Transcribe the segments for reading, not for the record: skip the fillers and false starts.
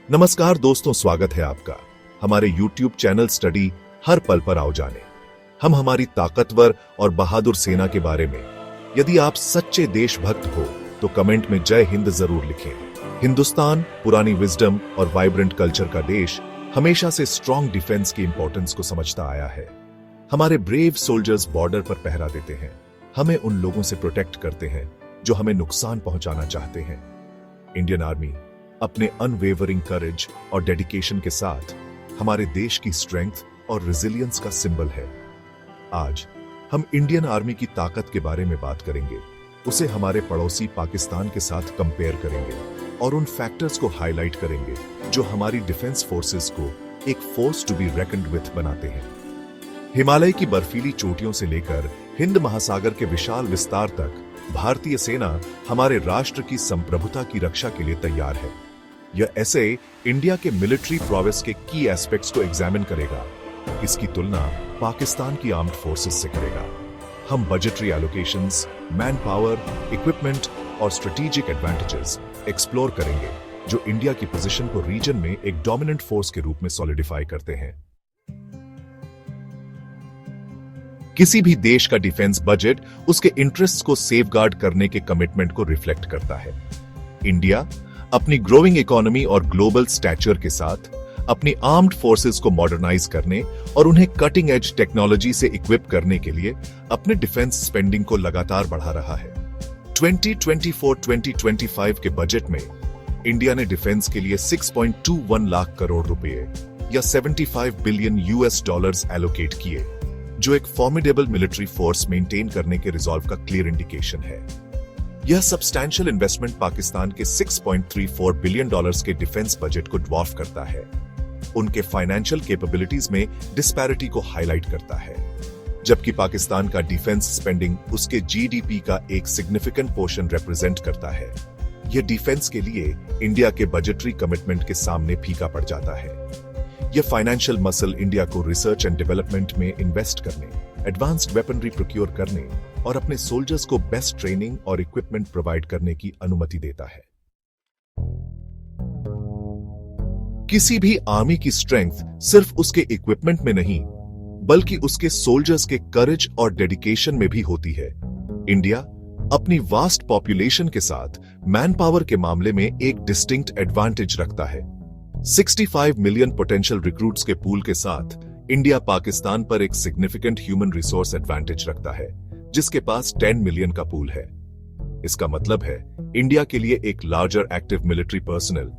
नमस्कार दोस्तों, स्वागत है आपका हमारे YouTube चैनल स्टडी हर पल पर आओ जाने। हम हमारी ताकतवर और बहादुर सेना के बारे में, यदि आप सच्चे देशभक्त हो तो कमेंट में जय हिंद जरूर लिखें। हिंदुस्तान पुरानी विजडम और वाइब्रेंट कल्चर का देश हमेशा से स्ट्रॉन्ग डिफेंस की इंपॉर्टेंस को समझता आया है। हमारे ब्रेव सोल्जर्स बॉर्डर पर पहरा देते हैं, हमें उन लोगों से प्रोटेक्ट करते हैं जो हमें नुकसान पहुंचाना चाहते हैं। इंडियन आर्मी अपने अनवेवरिंग करेज और डेडिकेशन के साथ हमारे देश की स्ट्रेंथ और रेजिलियंस का सिंबल है। आज हम इंडियन आर्मी की ताकत के बारे में बात करेंगे, उसे हमारे पड़ोसी पाकिस्तान के साथ कंपेयर करेंगे और उन फैक्टर्स को हाईलाइट करेंगे जो हमारी डिफेंस फोर्सेस को एक फोर्स टू बी रेकन्ड विथ बनाते हैं। हिमालय की बर्फीली चोटियों से लेकर हिंद महासागर के विशाल विस्तार तक भारतीय सेना हमारे राष्ट्र की संप्रभुता की रक्षा के लिए तैयार है। यह ऐसे इंडिया के मिलिट्री प्रोवेस के की एस्पेक्ट्स को एग्जामिन करेगा। इसकी तुलना पाकिस्तान की आर्म्ड फोर्सेस से करेगा। हम budgetary allocations, man power, equipment और स्ट्रेटेजिक एडवांटेजेस एक्सप्लोर करेंगे जो इंडिया की पोजीशन को रीजन में एक डोमिनेंट फोर्स के रूप में सॉलिडिफाई करते हैं। किसी भी देश का डिफेंस बजट उसके इंटरेस्ट्स को सेफगार्ड करने के कमिटमेंट को रिफ्लेक्ट करता है। इंडिया अपनी ग्रोइंग इकोनॉमी और ग्लोबल स्टैचर के साथ अपनी आर्म्ड फोर्सेस को मॉडर्नाइज करने और उन्हें कटिंग एज टेक्नोलॉजी से इक्विप करने के लिए अपने डिफेंस स्पेंडिंग को लगातार बढ़ा रहा है। 2024-2025 के बजट में इंडिया ने डिफेंस के लिए 6.21 लाख करोड़ रुपए या 75 बिलियन यूएस डॉलर्स एलोकेट किए, जो एक फॉर्मिडेबल मिलिट्री फोर्स मेंटेन करने के रिजॉल्व का क्लियर इंडिकेशन है। यह सब्सटैंशियल इन्वेस्टमेंट पाकिस्तान के 6.34 बिलियन डॉलर्स के डिफेंस बजट को ड्वार्फ करता है, उनके फाइनेंशियल कैपेबिलिटीज में डिस्पैरिटी को हाईलाइट करता है। जबकि पाकिस्तान का डिफेंस स्पेंडिंग उसके जीडीपी का एक सिग्निफिकेंट पोर्शन रिप्रेजेंट करता है, यह डिफेंस के लिए इंडिया के बजटरी कमिटमेंट के सामने फीका पड़ जाता है। यह फाइनेंशियल मसल इंडिया को रिसर्च एंड डेवलपमेंट में इन्वेस्ट करने, एडवांस्ड वेपनरी प्रोक्योर करने और अपने सोल्जर्स को बेस्ट ट्रेनिंग और इक्विपमेंट प्रोवाइड करने की अनुमति देता है। किसी भी आर्मी की स्ट्रेंथ सिर्फ उसके इक्विपमेंट में नहीं, बल्कि उसके सोल्जर्स के करेज और डेडिकेशन में भी होती है। इंडिया अपनी वास्ट पॉपुलेशन के साथ मैन पावर के मामले में एक डिस्टिंक्ट एडवांटेज रखता है। 65 मिलियन पोटेंशियल रिक्रूट्स के पूल के साथ इंडिया पाकिस्तान पर एक सिग्निफिकेंट ह्यूमन रिसोर्स एडवांटेज रखता है, जिसके पास 10 मिलियन का पूल है। इसका मतलब है इंडिया के लिए एक larger active military personnel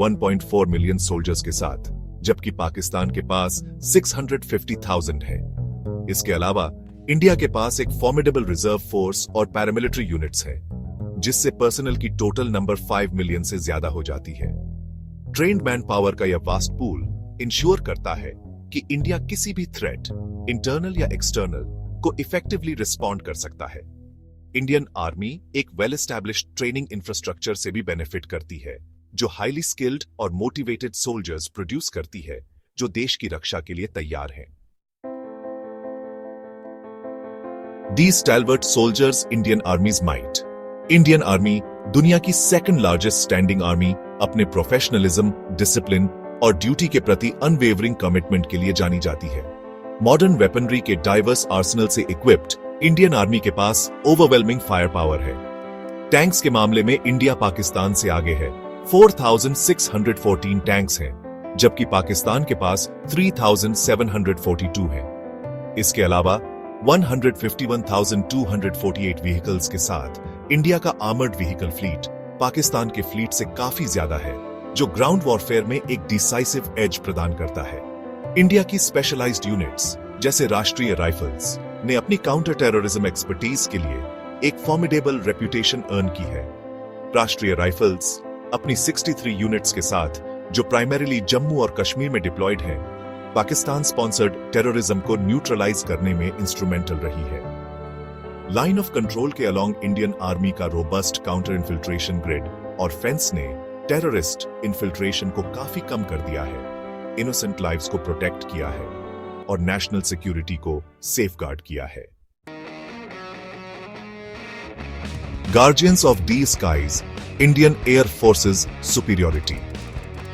1.4 million soldiers के साथ, जबकि पाकिस्तान के पास 650,000 है। इसके अलावा इंडिया के पास एक फॉर्मिडेबल रिजर्व फोर्स और पैरामिलिट्री यूनिट्स है, जिससे पर्सनल की टोटल नंबर 5 मिलियन से ज्यादा हो जाती है। ट्रेन्ड मैन पावर का यह वास्ट पूल इंश्योर करता है कि इंडिया किसी भी थ्रेट, इंटरनल या एक्सटर्नल, को इफेक्टिवली रिस्पॉन्ड कर सकता है। इंडियन आर्मी एक वेल एस्टैब्लिश्ड ट्रेनिंग इंफ्रास्ट्रक्चर से भी बेनिफिट करती है, जो हाईली स्किल्ड और मोटिवेटेड सोल्जर्स प्रोड्यूस करती है, जो देश की रक्षा के लिए तैयार हैं। These stalwart soldiers Indian Army's might. Indian army दुनिया की सेकंड लार्जेस्ट स्टैंडिंग आर्मी अपने प्रोफेशनलिज्म, डिसिप्लिन और ड्यूटी के प्रति अनवेवरिंग कमिटमेंट के लिए जानी जाती है। मॉडर्न वेपनरी के डाइवर्स आर्सेनल से इक्विप्ड इंडियन आर्मी के पास ओवरवेलमिंग फायर पावर है। टैंक्स के मामले में इंडिया पाकिस्तान से आगे है। 4,614 टैंक्स हैं, जबकि पाकिस्तान के पास 3,742 हैं। इसके अलावा 151,248 व्हीकल्स के साथ इंडिया का आर्मर्ड व्हीकल फ्लीट पाकिस्तान के फ्लीट से काफी ज्यादा है, जो ग्राउंड वॉरफेयर में एक डिसाइसिव एज प्रदान करता है। इंडिया की स्पेशलाइज्ड यूनिट्स जैसे राष्ट्रीय राइफल्स ने अपनी काउंटर टेररिज्म एक्सपर्टीज के लिए एक फॉर्मिडेबल रेप्यूटेशन अर्न की है। राष्ट्रीय राइफल्स अपनी 63 यूनिट्स के साथ, जो प्राइमरीली जम्मू और कश्मीर में डिप्लॉयड हैं, पाकिस्तान स्पॉन्सर्ड टेररिज्म को न्यूट्रलाइज करने में इंस्ट्रूमेंटल रही है। लाइन ऑफ कंट्रोल के अलोंग इंडियन आर्मी का रोबस्ट काउंटर इन्फिल्ट्रेशन ग्रिड और फेंस ने टेररिस्ट इन्फिल्ट्रेशन को काफी कम कर दिया है, इनोसेंट लाइव्स को प्रोटेक्ट किया है और नेशनल सिक्योरिटी को सेफगार्ड किया है। Guardians of the skies Indian air forces superiority.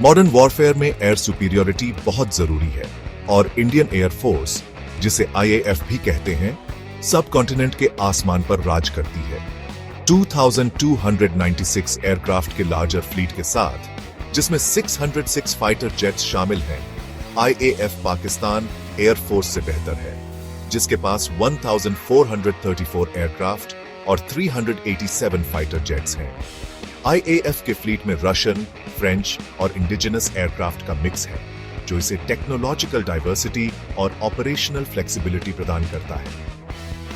Modern warfare में एयर सुपीरियोरिटी बहुत जरूरी है और इंडियन एयर फोर्स, जिसे IAF भी कहते हैं, सब कॉन्टिनेंट के आसमान पर राज करती है। 2296 एयरक्राफ्ट के लार्जर फ्लीट के साथ, जिसमें 606 फाइटर जेट्स शामिल हैं, IAF पाकिस्तान एयर फोर्स से बेहतर है, जिसके पास 1434 एयरक्राफ्ट और 387 फाइटर जेट्स हैं। IAF के फ्लीट में रशियन, फ्रेंच और इंडिजिनस एयरक्राफ्ट का मिक्स है, जो इसे टेक्नोलॉजिकल डाइवर्सिटी और ऑपरेशनल फ्लेक्सिबिलिटी प्रदान करता है।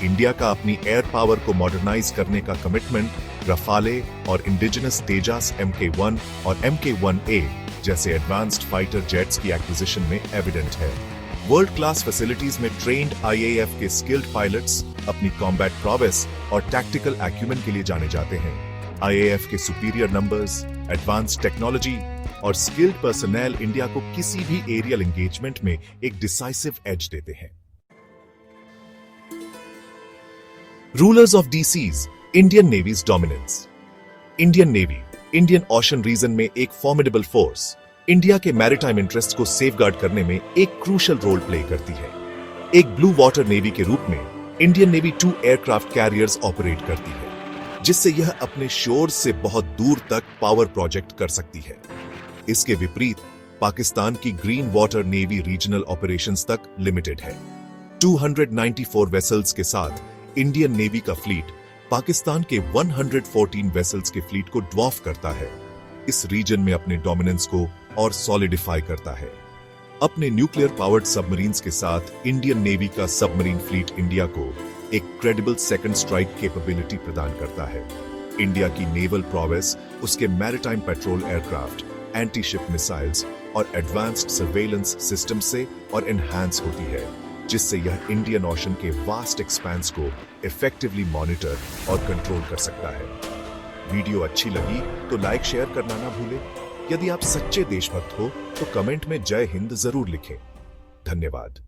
इंडिया का अपनी एयर पावर को मॉडर्नाइज करने का कमिटमेंट रफाले और इंडिजिनस तेजास MK1 और MK1A जैसे एडवांस्ड फाइटर जेट्स की एक्विजिशन में एविडेंट है। वर्ल्ड क्लास फैसिलिटीज में ट्रेन्ड IAF के स्किल्ड पायलट्स अपनी कॉम्बैट प्रोवेस और टैक्टिकल एक्यूमेन के लिए जाने जाते हैं। IAF के सुपीरियर नंबर्स, एडवांस्ड टेक्नोलॉजी और स्किल्ड पर्सनल इंडिया को किसी भी एरियल एंगेजमेंट में एक डिसाइसिव एज देते हैं। Rulers of the seas, Indian navy's dominance. Indian navy Indian ocean region में एक फॉर्मिडेबल फोर्स, इंडिया के मैरिटाइम इंटरेस्ट को सेफगार्ड करने में एक क्रूशल रोल प्ले करती है। एक ब्लू वाटर नेवी के रूप में Indian navy 2 aircraft carriers operate करती है, जिससे यह अपने शोर से बहुत दूर तक पावर प्रोजेक्ट कर सकती है। इसके विपरीत पाकिस्तान की green water navy regional operations तक लिमिटेड है। 294 वेसल्स के साथ इंडियन नेवी का फ्लीट पाकिस्तान के 114 वेसल्स के फ्लीट को ड्वार्फ करता है। इस रीजन में अपने डोमिनेंस को और सॉलिडिफाई करता है। अपने न्यूक्लियर पावर्ड सबमरीन्स के साथ इंडियन नेवी का सबमरीन फ्लीट इंडिया को एक क्रेडिबल सेकंड स्ट्राइक कैपेबिलिटी प्रदान करता है। इंडिया की नेवल प्रोवेस उसके maritime petrol aircraft, anti ship missiles और एडवांस्ड सर्वेलेंस सिस्टम से और एनहांस होती है, जिससे यह इंडियन ओशन के वास्ट एक्सपेंस को इफेक्टिवली मॉनिटर और कंट्रोल कर सकता है। वीडियो अच्छी लगी तो लाइक शेयर करना ना भूलें। यदि आप सच्चे देशभक्त हो तो कमेंट में जय हिंद जरूर लिखें। धन्यवाद।